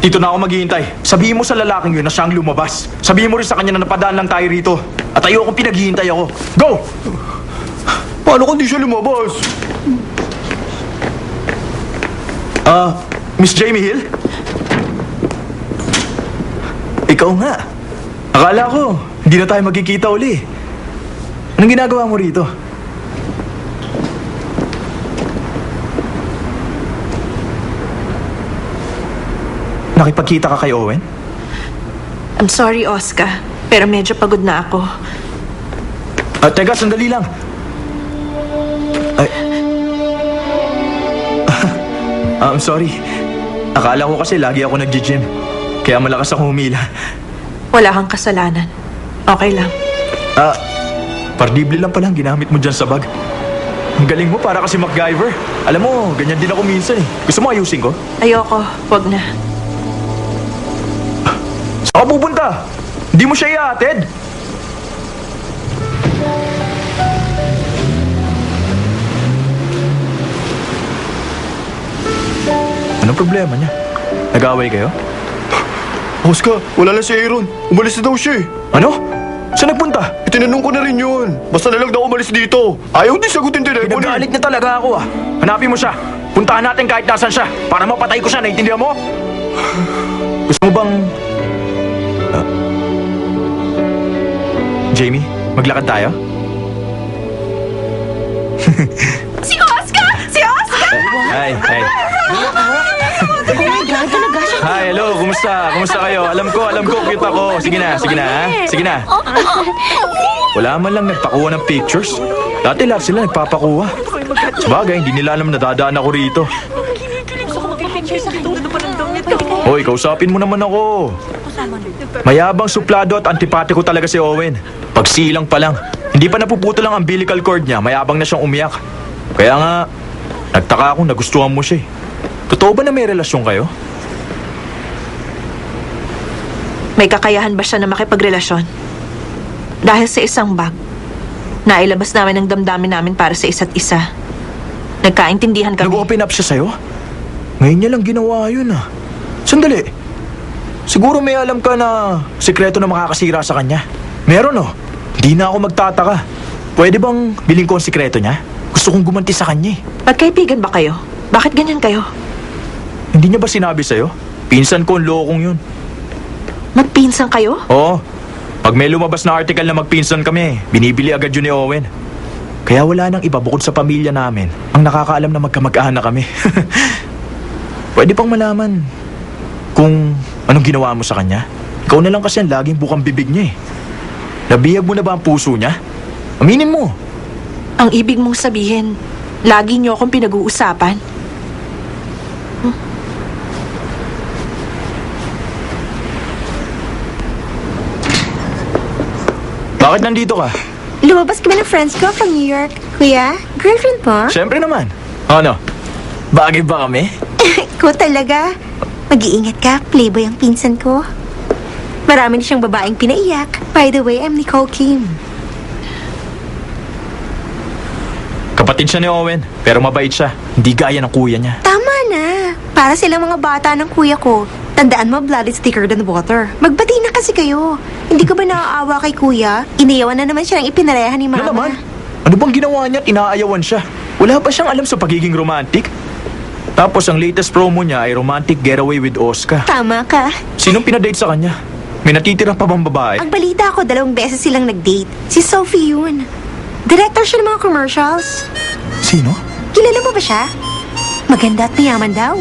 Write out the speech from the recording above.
Dito na ako maghihintay. Sabihin mo sa lalaking yun na siyang lumabas. Sabihin mo rin sa kanya na napadaan lang tayo rito. At ayokong pinaghihintay ako. Go! Paano kung di siya lumabas? Miss Jamie Hill? Ikaw nga. Akala ko, hindi na tayo magkikita uli. Anong ginagawa mo rito? Nakipagkita ka kay Owen? I'm sorry, Oscar, pero medyo pagod na ako. Teka, sandali lang. Ay. I'm sorry. Akala ko kasi lagi ako nag-gym. Kaya malakas ako humila. Wala kang kasalanan. Okay lang. Pardible lang palang ginamit mo dyan sa bag. Ang galing mo, para kasi MacGyver. Alam mo, ganyan din ako minsan eh. Gusto mo ayusin ko? Ayoko, wag na. Saan ka pupunta? Hindi mo siya iatid. Anong problema niya? Nag-away kayo? Oscar, wala na si Aaron. Umalis na daw siya eh. Ano? Saan nagpunta? Itinanong ko na rin yun. Basta na lang daw umalis dito. Ayaw din sagutin telepono. Pinagalit niya talaga ako ah. Hanapin mo siya. Puntahan natin kahit nasan siya. Para mapatay ko siya, naiintindihan mo? Gusto mo bang... Jamie, maglakad tayo? Si Oscar! Si Oscar! Hi. Hi, hello, kumusta? Kumusta kayo? Alam ko, cute ako. Sige na, ha? Sige na. Wala man lang nagpakuha ng pictures. Dati lahat sila nagpapakuha. Sabagay, hindi nila alam na dadaan ako rito. Hoy, kausapin mo naman ako. Mayabang, suplado at antipatiko talaga si Owen. Pagsilang pa lang, hindi pa napuputol ang umbilical cord niya, mayabang na siyang umiyak. Kaya nga, nagtaka ako, nagustuhan mo siya eh. Totoo ba na may relasyon kayo? May kakayahan ba siya na makipagrelasyon? Dahil sa isang bag, nailabas namin ang damdamin namin para sa isa't isa. Nagkaintindihan kami. Nag-open up siya sa'yo? Ngayon niya lang ginawa yun ah. Sandali. Siguro may alam ka na sikreto na makakasira sa kanya. Meron oh. Hindi na ako magtataka. Pwede bang bilhin ko ang sikreto niya? Gusto kong gumanti sa kanya eh. Magkaibigan ba kayo? Bakit ganyan kayo? Hindi niya ba sinabi sa'yo? Pinsan ko ang lokong yun. Magpinsan kayo? Oo. Pag may lumabas na article na magpinsan kami, binibili agad yun ni Owen. Kaya wala nang iba bukod sa pamilya namin ang nakakaalam na magkamag-anak kami. Pwede pang malaman kung anong ginawa mo sa kanya. Ikaw na lang kasi ang laging bukang bibig niya eh. Nabihag mo na ba ang puso niya? Aminin mo. Ang ibig mong sabihin, lagi niyo akong pinag-uusapan? Bakit nandito ka? Lumabas kami ng friends ko from New York. Kuya, girlfriend mo? Siyempre naman. Ano? Bagay ba kami? Ko talaga. Mag-iingat ka, playboy ang pinsan ko. Marami na siyang babaeng pinaiyak. By the way, I'm Nicole Kim. Kapatid siya ni Owen, pero mabait siya. Hindi gaya ng kuya niya. Tama na. Para silang mga bata ng kuya ko. Tandaan mo, blood is thicker than water. Magbati na kasi kayo. Hindi ka ba naaawa kay kuya? Iniyawan na naman siya ng ipinarehan ni mama. Ano naman? Ano bang ginawa niya at inaayawan siya? Wala pa siyang alam sa pagiging romantic? Tapos ang latest promo niya ay romantic getaway with Oscar. Tama ka. Sinong pinadate sa kanya? May natitira pa bang babae? Ang balita ko, 2 beses silang nag-date. Si Sophie yun. Director siya ng mga commercials. Sino? Kilala mo ba siya? Maganda at mayaman daw.